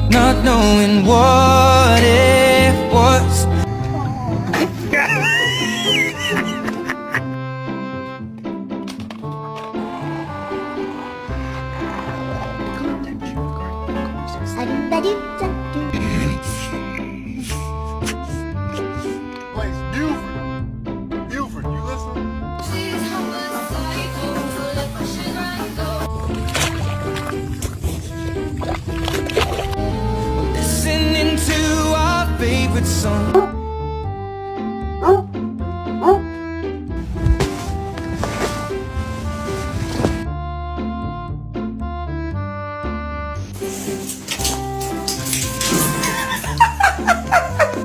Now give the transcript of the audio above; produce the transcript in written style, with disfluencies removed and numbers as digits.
Not knowing what it was. Place Buford. Buford, you listen? Listening to our favorite song.